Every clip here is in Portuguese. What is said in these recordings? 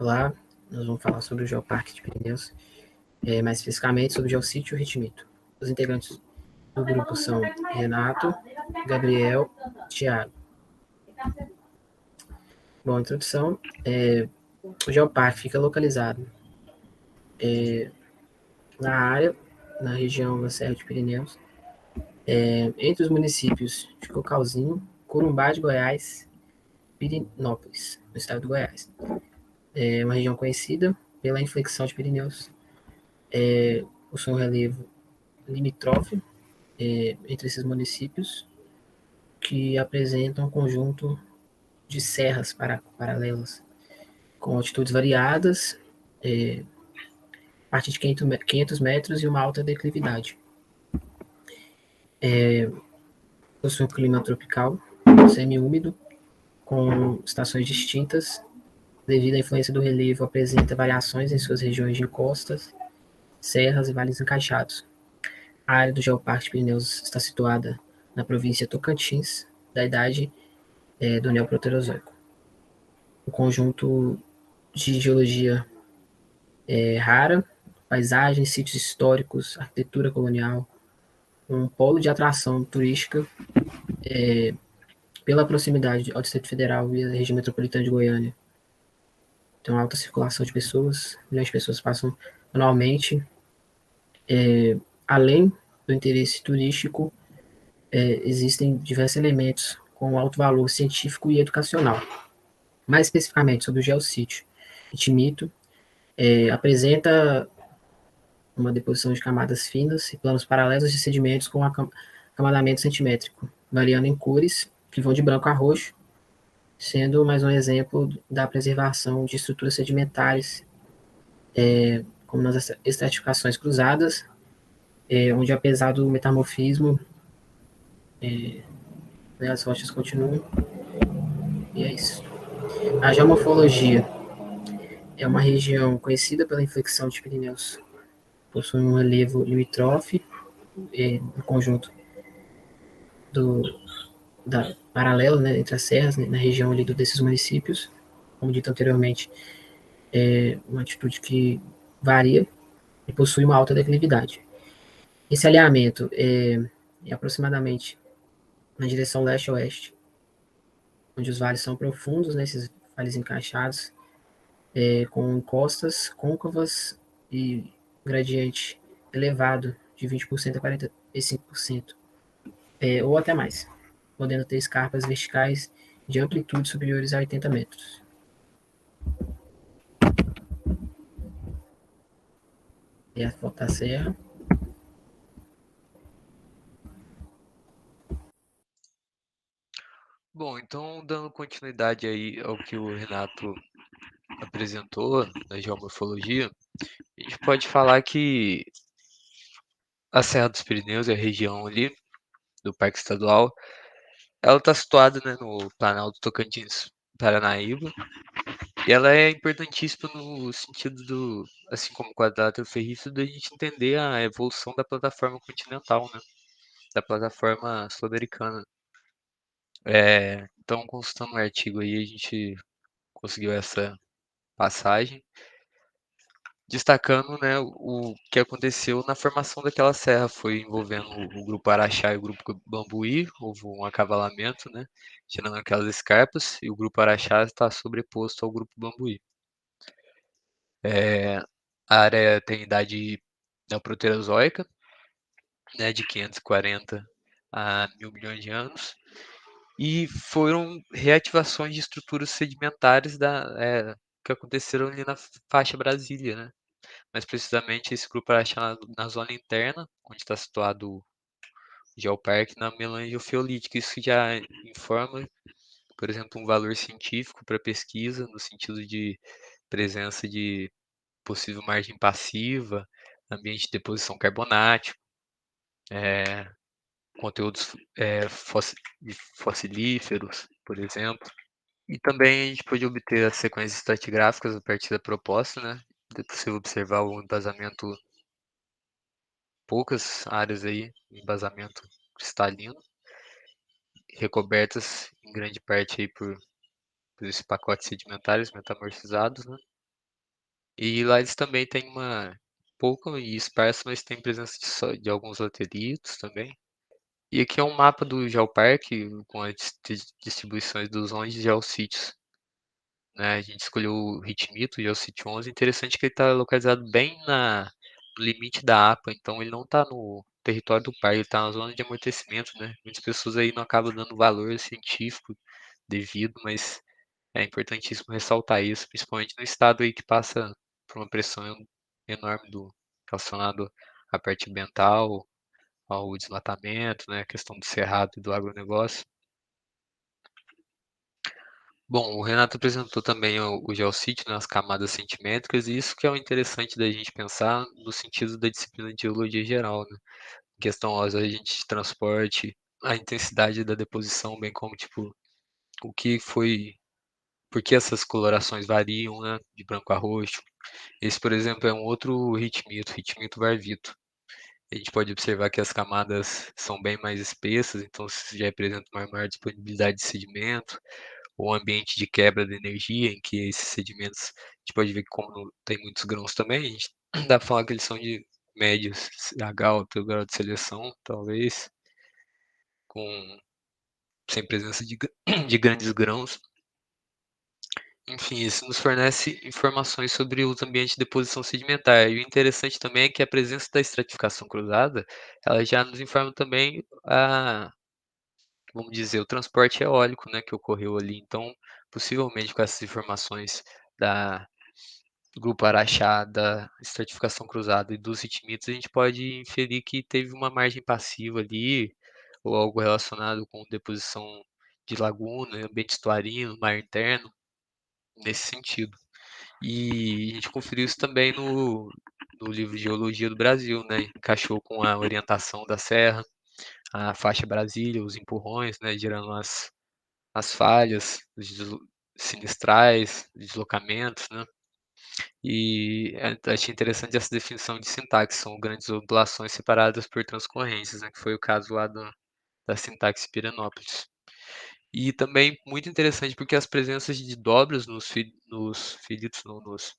Olá, nós vamos falar sobre o Geoparque de Pirineus, mais especificamente sobre o Geossítio Retimito. Os integrantes do grupo são Renato, Gabriel, Thiago. Bom, introdução. O Geoparque fica localizado na área, na região da Serra de Pirineus, entre os municípios de Cocalzinho, Corumbá de Goiás, Pirinópolis, no estado do Goiás. É uma região conhecida pela inflexão de Pirineus, possui um relevo limítrofe entre esses municípios, que apresentam um conjunto de serras paralelas, com altitudes variadas, a partir de 500 metros e uma alta declividade. Possui um clima tropical, semiúmido, com estações distintas, devido à influência do relevo, apresenta variações em suas regiões de encostas, serras e vales encaixados. A área do Geoparque de Pirineus está situada na província Tocantins, da idade do Neoproterozoico. Um conjunto de geologia rara, paisagens, sítios históricos, arquitetura colonial, um polo de atração turística pela proximidade ao Distrito Federal e à região metropolitana de Goiânia. Tem uma alta circulação de pessoas, milhões de pessoas passam anualmente. Além do interesse turístico, existem diversos elementos com alto valor científico e educacional. Mais especificamente sobre o geossítio. Itimito apresenta uma deposição de camadas finas e planos paralelos de sedimentos com acamadamento centimétrico, variando em cores que vão de branco a roxo, sendo mais um exemplo da preservação de estruturas sedimentares, como nas estratificações cruzadas, onde apesar do metamorfismo, as rochas continuam, e é isso. A geomorfologia é uma região conhecida pela inflexão de Pirineus, possui um relevo limítrofe, no conjunto paralelo, né, entre as serras, né, na região ali desses municípios, como dito anteriormente, uma altitude que varia e possui uma alta declividade. Esse alinhamento é aproximadamente na direção leste-oeste, onde os vales são profundos, né, esses vales encaixados, com encostas côncavas e gradiente elevado de 20% a 45%, ou até mais, podendo ter escarpas verticais de amplitude superiores a 80 metros. E a foto da serra. Bom, então dando continuidade aí ao que o Renato apresentou na geomorfologia, a gente pode falar que a Serra dos Pirineus, a região ali do Parque Estadual, ela está situada, né, no Planalto Tocantins Paranaíba, e ela é importantíssima no sentido do, assim como o quadrilátero ferrífero, da gente entender a evolução da plataforma continental, né, da plataforma sul-americana. Então, consultando o artigo aí, a gente conseguiu essa passagem, destacando, né, o que aconteceu na formação daquela serra. Foi envolvendo o grupo Araxá e o grupo Bambuí, houve um acavalamento, né, tirando aquelas escarpas, e o grupo Araxá está sobreposto ao grupo Bambuí. A área tem idade neoproterozoica, né, de 540 a 1.000 milhões de anos, e foram reativações de estruturas sedimentares que aconteceram ali na faixa Brasília, né? Mais precisamente, esse grupo era achado na zona interna, onde está situado o geoparque, na melange geofeolítica. Isso já informa, por exemplo, um valor científico para pesquisa, no sentido de presença de possível margem passiva, ambiente de deposição carbonático, conteúdos fossilíferos, por exemplo. E também a gente pode obter as sequências estratigráficas a partir da proposta, né? É possível observar o embasamento, poucas áreas aí, embasamento cristalino, recobertas em grande parte aí por esses pacotes sedimentares metamorfizados, né? E lá eles também têm uma pouco e esparsa, mas tem presença de alguns lateritos também. E aqui é um mapa do Geoparque com as distribuições dos onde e geossítios, né? A gente escolheu o Ritmito, o Geossítio 11. Interessante que ele está localizado bem no limite da APA, então ele não está no território do parque, ele está na zona de amortecimento, né? Muitas pessoas aí não acabam dando valor científico devido, mas é importantíssimo ressaltar isso, principalmente no estado aí que passa por uma pressão enorme relacionado à parte ambiental, ao desmatamento, né, a questão do cerrado e do agronegócio. Bom, o Renato apresentou também o geossítio, né, as camadas centimétricas, e isso que é o interessante da gente pensar no sentido da disciplina de geologia geral, né? Em questão aos agentes de transporte, a intensidade da deposição, bem como tipo o que foi, por que essas colorações variam, né, de branco a roxo. Esse, por exemplo, é um outro ritmito varvito. A gente pode observar que as camadas são bem mais espessas, então isso já representa uma maior disponibilidade de sedimento, ou um ambiente de quebra de energia, em que esses sedimentos, a gente pode ver que como tem muitos grãos também, a gente dá para falar que eles são de médios, H alto, grau de seleção, talvez, com, sem presença de grandes grãos. Enfim, isso nos fornece informações sobre os ambientes de deposição sedimentar. E o interessante também é que a presença da estratificação cruzada, ela já nos informa também vamos dizer, o transporte eólico, né, que ocorreu ali. Então, possivelmente com essas informações da do Grupo Araxá, da estratificação cruzada e dos ritmitos, a gente pode inferir que teve uma margem passiva ali, ou algo relacionado com deposição de laguna, ambiente estuarino, mar interno, nesse sentido. E a gente conferiu isso também no livro de Geologia do Brasil, né? Encaixou com a orientação da serra, a faixa Brasília, os empurrões, né? Gerando as falhas, os sinistrais, deslocamentos, né? E achei interessante essa definição de sintaxe, são grandes ondulações separadas por transcorrências, né? Que foi o caso lá da sintaxe Pirenópolis. E também muito interessante porque as presenças de dobras nos filitos, não, nos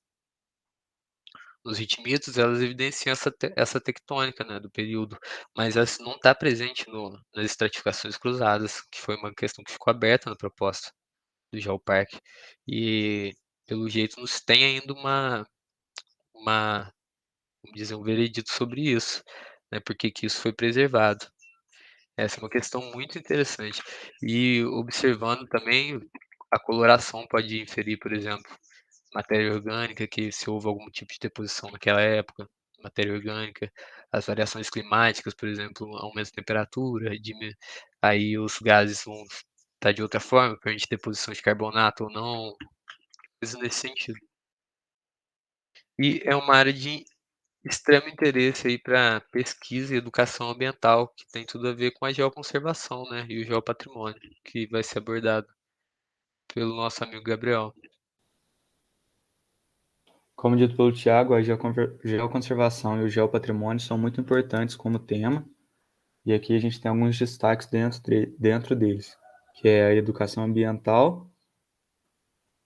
ritmitos, elas evidenciam essa tectônica, né, do período, mas essa não está presente nas estratificações cruzadas, que foi uma questão que ficou aberta na proposta do Geoparque. E, pelo jeito, não se tem ainda uma vamos dizer, um veredito sobre isso, né, porque que isso foi preservado. Essa é uma questão muito interessante. E observando também, a coloração pode inferir, por exemplo, matéria orgânica, que se houve algum tipo de deposição naquela época, matéria orgânica, as variações climáticas, por exemplo, aumento de temperatura, aí os gases vão estar de outra forma, permite deposição de carbonato ou não, coisas nesse sentido. E é uma área de extremo interesse aí para pesquisa e educação ambiental, que tem tudo a ver com a geoconservação, né, e o geopatrimônio, que vai ser abordado pelo nosso amigo Gabriel. Como dito pelo Tiago, a geoconservação e o geopatrimônio são muito importantes como tema, e aqui a gente tem alguns destaques dentro deles, que é a educação ambiental,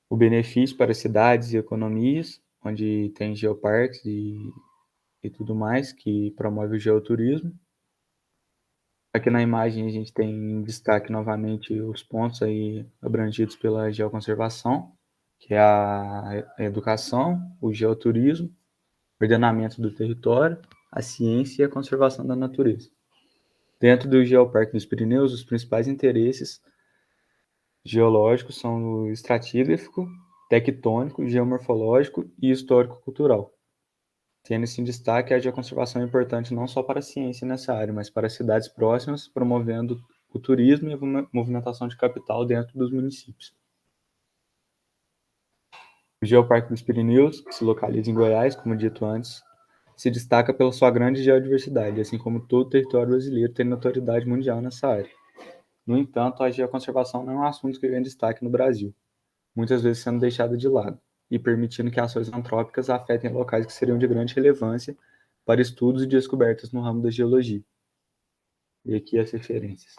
o benefício para cidades e economias, onde tem geoparques e tudo mais, que promove o geoturismo. Aqui na imagem a gente tem em destaque novamente os pontos aí abrangidos pela geoconservação, que é a educação, o geoturismo, o ordenamento do território, a ciência e a conservação da natureza. Dentro do Geoparque dos Pirineus, os principais interesses geológicos são o estratígrafo, tectônico, geomorfológico e histórico-cultural. Tendo esse destaque, a geoconservação é importante não só para a ciência nessa área, mas para as cidades próximas, promovendo o turismo e a movimentação de capital dentro dos municípios. O Geoparque dos Pirineus, que se localiza em Goiás, como dito antes, se destaca pela sua grande geodiversidade, assim como todo o território brasileiro tem notoriedade mundial nessa área. No entanto, a geoconservação não é um assunto que ganha destaque no Brasil, muitas vezes sendo deixado de lado, e permitindo que ações antrópicas afetem locais que seriam de grande relevância para estudos e descobertas no ramo da geologia. E aqui as referências.